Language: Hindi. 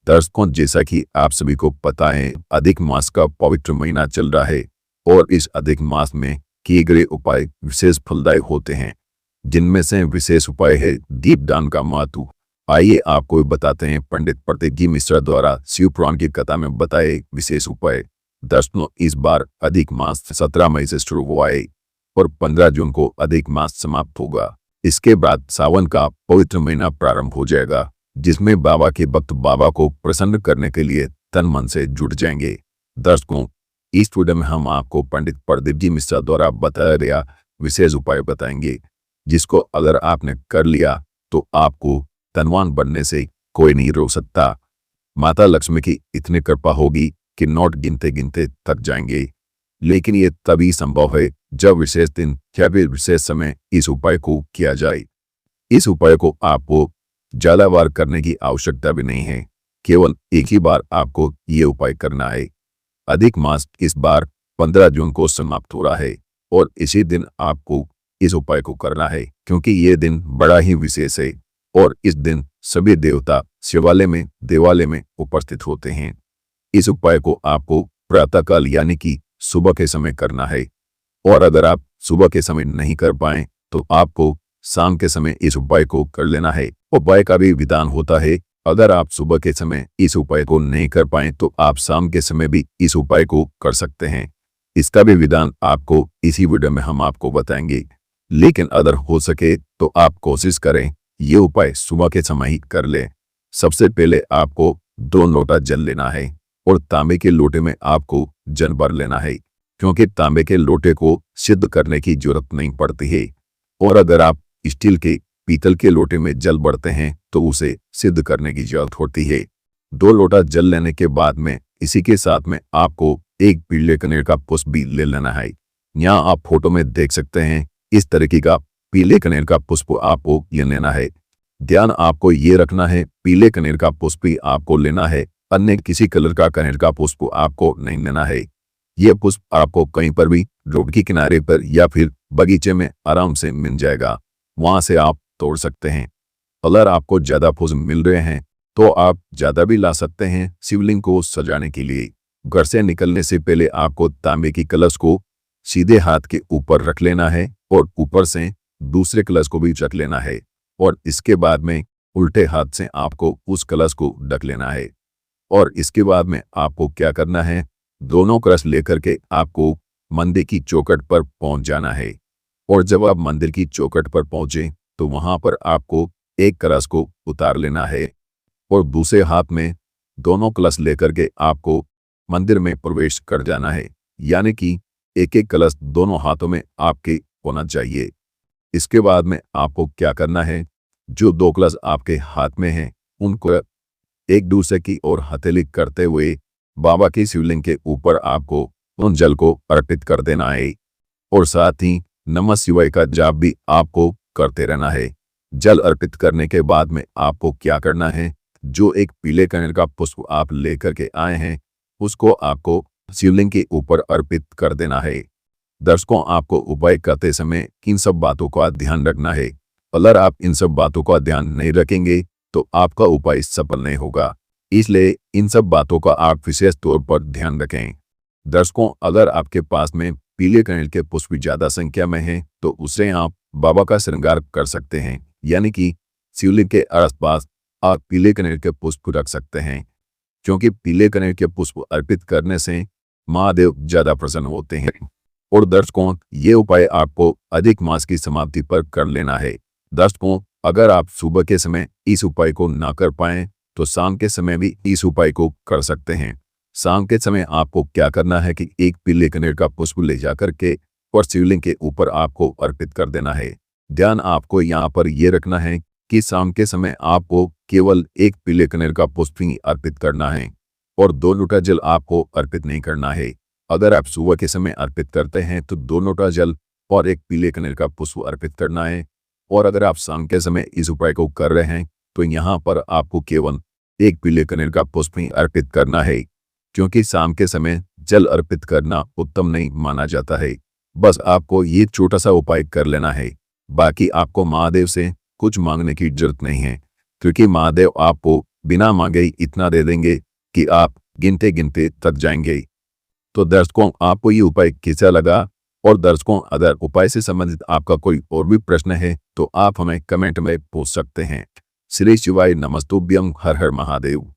दर्शकों, जैसा कि आप सभी को पता है, अधिक मास का पवित्र महीना चल रहा है और इस अधिक मास में किए गए उपाय विशेष फलदायक होते हैं। जिनमें से विशेष उपाय है दीपदान का महत्व। आइए आपको बताते हैं पंडित प्रतीक जी मिश्रा द्वारा शिव पुराण की कथा में बताए विशेष उपाय। दर्शकों, इस बार अधिक मास 17 मई से शुरू हुआ है और 15 जून को अधिक मास समाप्त होगा। इसके बाद सावन का पवित्र महीना प्रारंभ हो जाएगा, जिसमें बाबा के भक्त बाबा को प्रसन्न करने के लिए तन मन से जुट जाएंगे। दर्शकों, इस वीडियो में हम आपको पंडित प्रदीप जी मिश्रा द्वारा बताया गया विशेष उपाय बताएंगे, जिसको अगर आपने कर लिया तो आपको धनवान बनने से कोई नहीं रोक सकता। माता लक्ष्मी की इतनी कृपा होगी कि नोट गिनते गिनते थक जाएंगे। लेकिन ये तभी संभव है जब विशेष दिन या फिर विशेष समय इस उपाय को किया जाए। इस उपाय को आपको ज्यादा बार करने की आवश्यकता भी नहीं है, केवल एक ही बार आपको ये उपाय करना है। अधिक मास इस बार 15 जून को समाप्त हो रहा है और इसी दिन आपको इस उपाय को करना है, क्योंकि ये दिन बड़ा ही विशेष है और इस दिन सभी देवता शिवालय में देवालय में उपस्थित होते हैं। इस उपाय को आपको प्रातःकाल यानी कि सुबह के समय करना है, और अगर आप सुबह के समय नहीं कर पाए तो आपको शाम के समय इस उपाय को कर लेना है। उपाय का भी विधान होता है, अगर आप सुबह के समय इस उपाय को नहीं कर पाए तो आप शाम के समय भी इस उपाय को कर सकते हैं। इसका भी विधान आपको इसी वीडियो में हम आपको बताएंगे, लेकिन अगर हो सके तो आप कोशिश करें ये उपाय सुबह के समय ही कर लें। सबसे पहले आपको 2 लोटा जल लेना है और तांबे के लोटे में आपको जल भर लेना है, क्योंकि तांबे के लोटे को सिद्ध करने की जरूरत नहीं पड़ती है, और अगर आप स्टील के पीतल के लोटे में जल भरते हैं तो उसे सिद्ध करने की जरूरत होती है। 2 लोटा जल लेने के बाद में इसी के साथ में आपको एक पीले कनेर का पुष्प भी ले लेना है। यहाँ आप फोटो में देख सकते हैं, इस तरीके का पीले कनेर का पुष्प आपको ले लेना है। ध्यान आपको ये रखना है, पीले कनेर का पुष्प ही आपको लेना है, अन्य किसी कलर का कनेर का पुष्प आपको नहीं लेना है। यह पुष्प आपको कहीं पर भी रोड के किनारे पर या फिर बगीचे में आराम से मिल जाएगा, वहां से आप तोड़ सकते हैं। अगर आपको ज्यादा पुष्प मिल रहे हैं तो आप ज्यादा भी ला सकते हैं शिवलिंग को सजाने के लिए। घर से निकलने से पहले आपको तांबे की कलश को सीधे हाथ के ऊपर रख लेना है और ऊपर से दूसरे कलश को भी रख लेना है, और इसके बाद में उल्टे हाथ से आपको उस कलश को ढक लेना है। और इसके बाद में आपको क्या करना है, दोनों कलश लेकर के आपको मंदिर की चौखट पर पहुंच जाना है, और जब आप मंदिर की चौखट पर पहुंचे तो वहां पर आपको एक कलश को उतार लेना है और दूसरे हाथ में दोनों कलश लेकर के आपको मंदिर में प्रवेश कर जाना है, यानी कि एक एक कलश दोनों हाथों में आपके होना चाहिए। इसके बाद में आपको क्या करना है, जो 2 कलश आपके हाथ में हैं उनको एक दूसरे की ओर हथेली करते हुए बाबा की शिवलिंग के ऊपर आपको उन जल को अर्पित कर देना है, और साथ ही नमः शिवाय का जाप भी आपको करते रहना है। जल अर्पित करने के बाद में आपको क्या करना है, जो एक पीले कनेर का पुष्प आप लेकर के आए हैं उसको आपको शिवलिंग के ऊपर अर्पित कर देना है। दर्शकों, आपको उपाय करते समय इन सब बातों का ध्यान रखना है। अगर आप इन सब बातों का ध्यान नहीं रखेंगे तो आपका उपाय सफल नहीं होगा, इसलिए इन सब बातों का आप विशेष तौर पर ध्यान रखें। दर्शकों, अगर आपके पास में पीले कनेर के पुष्प ज्यादा संख्या में हैं तो उससे आप बाबा का श्रृंगार कर सकते हैं, यानी कि शिवलिंग के आसपास आप पीले कनेर के पुष्प रख सकते हैं, क्योंकि पीले कनेर के पुष्प अर्पित करने से महादेव ज्यादा प्रसन्न होते हैं। और दर्शकों, ये उपाय आपको अधिक मास की समाप्ति पर कर लेना है। दर्शकों, अगर आप सुबह के समय इस उपाय को ना कर पाएं तो शाम के समय भी इस उपाय को कर सकते हैं। शाम के समय आपको क्या करना है कि एक पीले कनेर का पुष्प ले जाकर के और शिवलिंग के ऊपर आपको अर्पित कर देना है। ध्यान आपको यहाँ पर यह रखना है कि शाम के समय आपको केवल एक पीले कनेर का पुष्प ही अर्पित करना है और 2 लोटा जल आपको अर्पित नहीं करना है। अगर आप सुबह के समय अर्पित करते हैं तो 2 लोटा जल और एक पीले कनेर का पुष्प अर्पित करना है, और अगर आप शाम के समय इस उपाय को कर रहे हैं तो यहाँ पर आपको केवल एक पीले कनेर का पुष्प ही अर्पित करना है, क्योंकि शाम के समय जल अर्पित करना उत्तम नहीं माना जाता है। बस आपको ये छोटा सा उपाय कर लेना है, बाकी आपको महादेव से कुछ मांगने की जरूरत नहीं है, क्योंकि महादेव आपको बिना मांगे ही इतना दे देंगे कि आप गिनते गिनते थक जाएंगे। तो दर्शकों, आपको ये उपाय कैसा लगा? और दर्शकों, अगर उपाय से संबंधित आपका कोई और भी प्रश्न है तो आप हमें कमेंट में पूछ सकते हैं। श्री शिवाय नमस्तुभ्यं। हर हर महादेव।